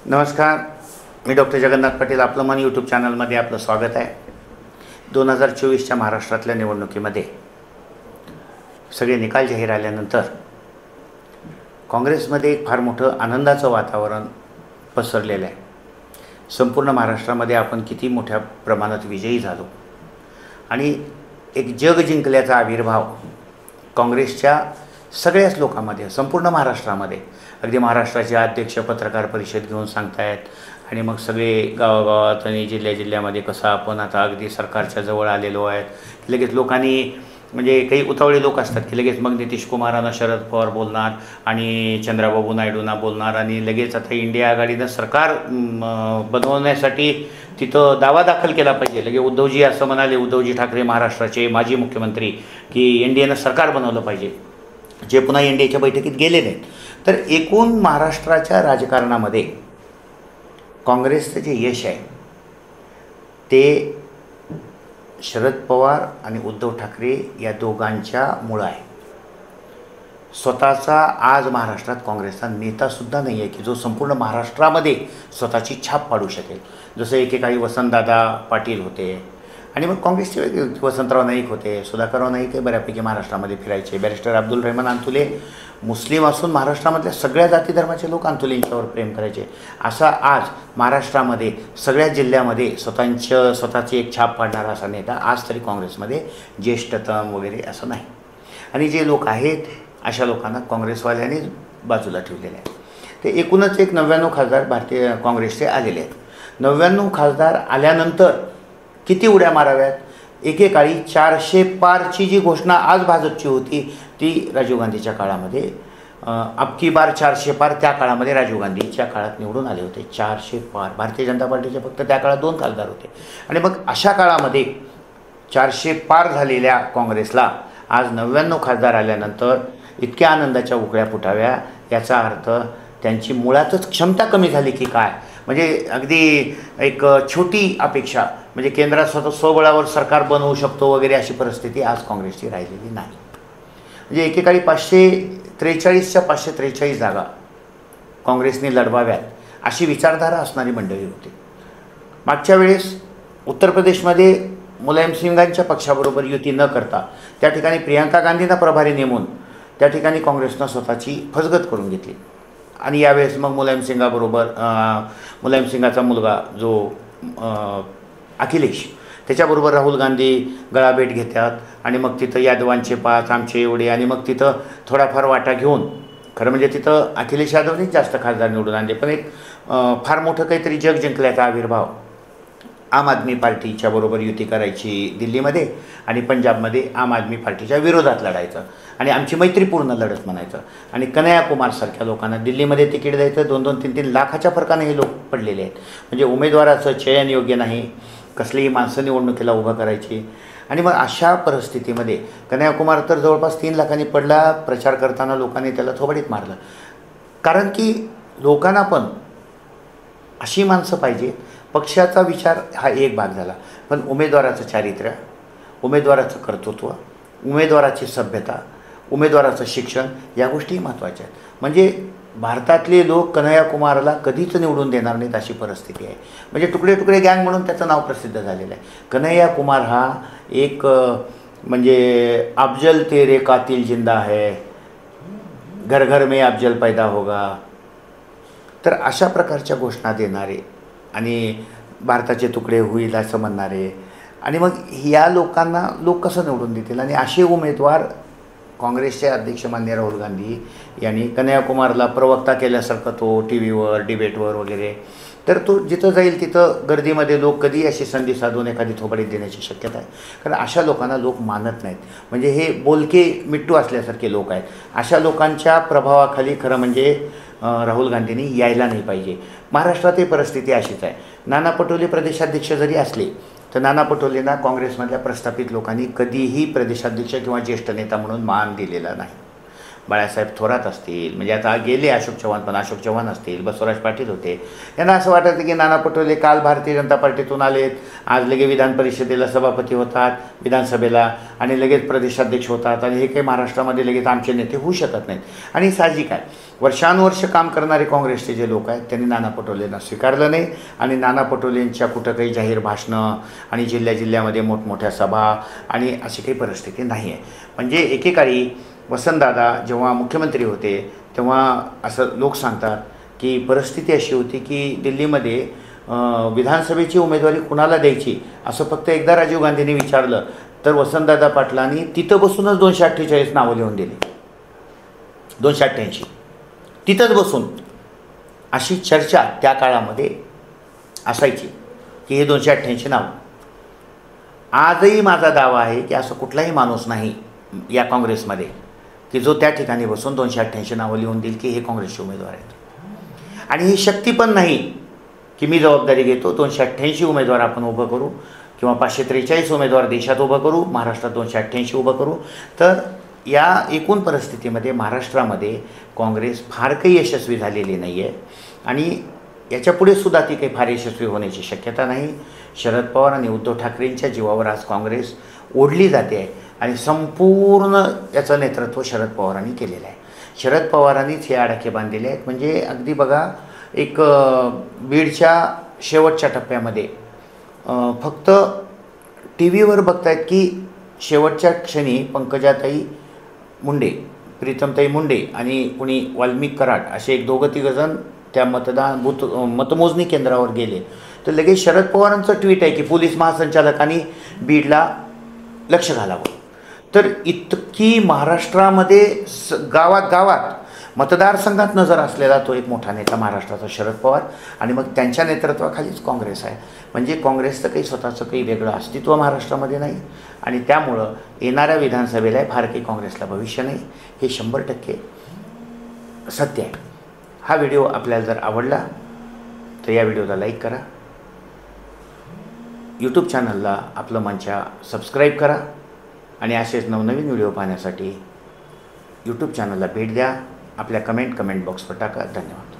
नमस्कार, मी डॉक्टर जगन्नाथ पाटील. आपलं मन यूट्यूब चॅनलमध्ये आपलं स्वागत आहे. 2024च्या महाराष्ट्रातल्या निवडणुकीमध्ये सगळे निकाल जाहीर आल्यानंतर काँग्रेसमध्ये एक फार मोठं आनंदाचं वातावरण पसरलेलं आहे. संपूर्ण महाराष्ट्रामध्ये आपण किती मोठ्या प्रमाणात विजयी झालो आणि एक जग जिंकल्याचा आविर्भाव काँग्रेसच्या सगळ्याच लोकांमध्ये, संपूर्ण महाराष्ट्रामध्ये, अगदी महाराष्ट्राचे अध्यक्ष पत्रकार परिषद घेऊन सांगतायत आणि मग सगळे गावागावात आणि जिल्ह्यामध्ये कसं आपण आता अगदी सरकारच्या जवळ आलेलो आहेत. लगेच लोकांनी म्हणजे काही उतावळे लोक असतात की लगेच मग नितीश कुमारांना शरद पवार बोलणार आणि चंद्राबाबू नायडूंना बोलणार आणि लगेच आता इंडिया आघाडीनं सरकार बनवण्यासाठी तिथं दावा दाखल केला पाहिजे. लगेच उद्धवजी असं म्हणाले, उद्धवजी ठाकरे महाराष्ट्राचे माजी मुख्यमंत्री, की एनडीएनं सरकार बनवलं पाहिजे, जे पुन्हा एनडीएच्या बैठकीत गेले नाहीत. तर एकूण महाराष्ट्राच्या राजकारणामध्ये काँग्रेसचं जे यश आहे ते शरद पवार आणि उद्धव ठाकरे या दोघांच्या मुळं आहे. स्वतःचा आज महाराष्ट्रात काँग्रेसचा नेतासुद्धा नाही आहे की जो संपूर्ण महाराष्ट्रामध्ये स्वतःची छाप पाडू शकेल. जसं एकेकाळी वसंतदादा पाटील होते आणि मग काँग्रेसचे वसंतराव नाईक होते, सुधाकरराव नाईक हे बऱ्यापैकी महाराष्ट्रामध्ये फिरायचे. बॅरिस्टर अब्दुल रहमान अंतुले मुस्लिम असून महाराष्ट्रामधल्या सगळ्या जाती धर्माचे लोक अंतुलेंच्यावर प्रेम करायचे. असा आज महाराष्ट्रामध्ये सगळ्या जिल्ह्यामध्ये स्वतःची एक छाप पाडणारा असा नेता आज तरी काँग्रेसमध्ये ज्येष्ठतम वगैरे असं नाही. आणि जे लोक आहेत अशा लोकांना काँग्रेसवाल्यांनी बाजूला ठेवलेले आहे. ते एकूणच एक 99 खासदार भारतीय काँग्रेसचे आलेले आहेत. 99 खासदार आल्यानंतर किती उड्या माराव्यात. एकेकाळी 400 पारची जी घोषणा आज भाजपची होती ती राजीव गांधीच्या काळामध्ये, अबकी बार 400 पार त्या काळामध्ये राजीव गांधीच्या काळात निवडून आले होते. 400 पार भारतीय जनता पार्टीचे फक्त त्या काळात 2 खासदार होते. आणि मग अशा काळामध्ये 400 पार झालेल्या काँग्रेसला आज 99 खासदार आल्यानंतर इतक्या आनंदाच्या उकळ्या फुटाव्या याचा अर्थ त्यांची मुळातच क्षमता कमी झाली की काय. म्हणजे अगदी एक छोटी अपेक्षा, म्हणजे केंद्रात स्वतः स्वबळावर सरकार बनवू शकतो वगैरे अशी परिस्थिती आज काँग्रेसची राहिलेली नाही. म्हणजे एकेकाळी 543च्या 543 जागा काँग्रेसने लढवाव्यात अशी विचारधारा असणारी मंडळी होती. मागच्या वेळेस उत्तर प्रदेशमध्ये मुलायम सिंगांच्या पक्षाबरोबर युती न करता त्या ठिकाणी प्रियंका गांधींना प्रभारी नेमून त्या ठिकाणी काँग्रेसनं स्वतःची फसगत करून घेतली. आणि यावेळेस मग मुलायम सिंगाचा मुलगा जो अखिलेश, त्याच्याबरोबर राहुल गांधी गळाभेट घेतात आणि मग तिथं यादवांचे 5 आमचे एवढे आणि मग तिथं थोडाफार वाटा घेऊन, खरं म्हणजे तिथं अखिलेश यादवनेच जास्त खासदार निवडून आणले, पण एक फार मोठं काहीतरी जग जिंकल्याचा आविर्भाव. आम आदमी पार्टीच्या बरोबर युती करायची दिल्लीमध्ये आणि पंजाबमध्ये आम आदमी पार्टीच्या विरोधात लढायचं आणि आमची मैत्रीपूर्ण लढत म्हणायचं. आणि कन्हैया कुमारसारख्या लोकांना दिल्लीमध्ये तिकीट द्यायचं. 2-2, 3-3 लाखाच्या फरकाने हे लोक पडलेले आहेत. म्हणजे उमेदवाराचं चयन योग्य नाही, कसलीही माणसं निवडणुकीला उभं करायची. आणि मग अशा परिस्थितीमध्ये कन्हैया कुमार तर जवळपास 3 लाखांनी पडला. प्रचार करताना लोकांनी त्याला थोबाडीत मारलं. कारण की लोकांना पण अशी माणसं पाहिजे. पक्षाचा विचार हा एक भाग झाला, पण उमेदवाराचं चारित्र्य, उमेदवाराचं कर्तृत्व, उमेदवाराची सभ्यता, उमेदवाराचं शिक्षण या गोष्टी महत्त्वाच्या आहेत. म्हणजे भारतातले लोक कन्हैया कुमारला कधीच निवडून देणार नाहीत अशी परिस्थिती आहे. म्हणजे तुकडे तुकडे गँग म्हणून त्याचं नाव प्रसिद्ध झालेलं आहे. कन्हैया कुमार हा एक म्हणजे अफजल तेरे कातिल जिंदा है, घर घर में अफजल पैदा होगा, तर अशा प्रकारच्या घोषणा देणारे आणि भारताचे तुकडे होईल असं म्हणणारे, आणि मग या लोकांना लोक कसं निवडून देतील. आणि असे उमेदवार काँग्रेसचे अध्यक्ष माननीय राहुल गांधी यांनी कन्हैया कुमारला प्रवक्ता केल्यासारखं तो टी व्हीवर डिबेटवर वगैरे, तर तो जिथं जाईल तिथं गर्दीमध्ये लोक कधी अशी संधी साधून एखादी थोबाडीत देण्याची शक्यता आहे. कारण अशा लोकांना लोक मानत नाहीत. म्हणजे हे बोलके मिट्टू असल्यासारखे लोक आहेत. अशा लोकांच्या प्रभावाखाली खरं म्हणजे राहुल गांधींनी यायला नाही पाहिजे. महाराष्ट्रातही परिस्थिती अशीच आहे. नाना पटोले प्रदेशाध्यक्ष जरी असले तर नाना पटोलेंना काँग्रेसमधल्या प्रस्थापित लोकांनी कधीही प्रदेशाध्यक्ष किंवा ज्येष्ठ नेता म्हणून मान दिलेला नाही. बाळासाहेब थोरात असतील, म्हणजे आता गेले अशोक चव्हाण, पण अशोक चव्हाण असतील, बसवराज पाटील होते, यांना असं वाटायचं की नाना पटोले काल भारतीय जनता पार्टीतून आलेत, आज लगेच विधान परिषदेला सभापती होतात, विधानसभेला, आणि लगेच प्रदेशाध्यक्ष होतात, आणि हे काही महाराष्ट्रामध्ये लगेच आमचे नेते होऊ शकत नाहीत. आणि साहजिक आहे, वर्षानुवर्ष काम करणारे काँग्रेसचे जे लोक आहेत त्यांनी नाना पटोलेंना स्वीकारलं नाही, आणि नाना पटोलेंच्या कुठं काही जाहीर भाषणं आणि जिल्ह्यामध्ये मोठमोठ्या सभा आणि अशी काही परिस्थिती नाही आहे. म्हणजे एकेकाळी वसंतदादा जेव्हा मुख्यमंत्री होते तेव्हा असं लोक सांगतात की परिस्थिती अशी होती की दिल्लीमध्ये विधानसभेची उमेदवारी कुणाला द्यायची असं फक्त एकदा राजीव गांधींनी विचारलं तर वसंतदादा पाटलांनी तिथं बसूनच 248 नावं लिहून दिली. 288 तिथंच बसून. अशी चर्चा त्या काळामध्ये असायची की हे 288 नाव. आजही माझा दावा आहे की असं कुठलाही माणूस नाही या काँग्रेसमध्ये की जो त्या ठिकाणी बसून 288 नावं लिहून देईल की हे काँग्रेसचे उमेदवार आहेत. आणि ही शक्ती पण नाही की मी जबाबदारी घेतो 288 उमेदवार आपण उभं करू किंवा 543 उमेदवार देशात उभं करू, महाराष्ट्रात 288 उभं करू. तर या एकूण परिस्थितीमध्ये महाराष्ट्रामध्ये काँग्रेस फार काही यशस्वी झालेली नाही आहे, आणि याच्यापुढे सुद्धा ती काही फार यशस्वी होण्याची शक्यता नाही. शरद पवार आणि उद्धव ठाकरेंच्या जीवावर आज काँग्रेस ओढली जाते आहे, आणि संपूर्ण याचं नेतृत्व शरद पवारांनी केलेलं आहे. शरद पवारांनीच हे आडाखे बांधलेले आहेत. म्हणजे अगदी बघा, एक बीडच्या शेवटच्या टप्प्यामध्ये फक्त टी व्हीवर बघतायत की शेवटच्या क्षणी पंकजाताई मुंडे, प्रीतमताई मुंडे आणि कुणी वाल्मिक कराड असे एक दोघं तिघंजण त्या मतमोजणी केंद्रावर गेले तर लगेच शरद पवारांचं ट्विट आहे की पोलीस महासंचालकांनी बीडला लक्ष घालावं. तर इतकी महाराष्ट्रामध्ये गावात मतदारसंघात नजर असलेला तो एक मोठा नेता महाराष्ट्राचा शरद पवार, आणि मग त्यांच्या नेतृत्वाखालीच काँग्रेस आहे. म्हणजे काँग्रेसचं काही स्वतःचं काही वेगळं अस्तित्व महाराष्ट्रामध्ये नाही, आणि त्यामुळं येणाऱ्या विधानसभेला फार काही काँग्रेसला भविष्य नाही, हे 100% सत्य आहे. हा व्हिडिओ आपल्याला जर आवडला तर या व्हिडिओला लाईक करा, यूट्यूब चॅनलला आपलं मंचा सबस्क्राईब करा, आणि असेच नवनवीन व्हिडिओ पाहण्यासाठी यूट्यूब चॅनलला भेट द्या. आपल्या कमेंट बॉक्सवर टाका. धन्यवाद.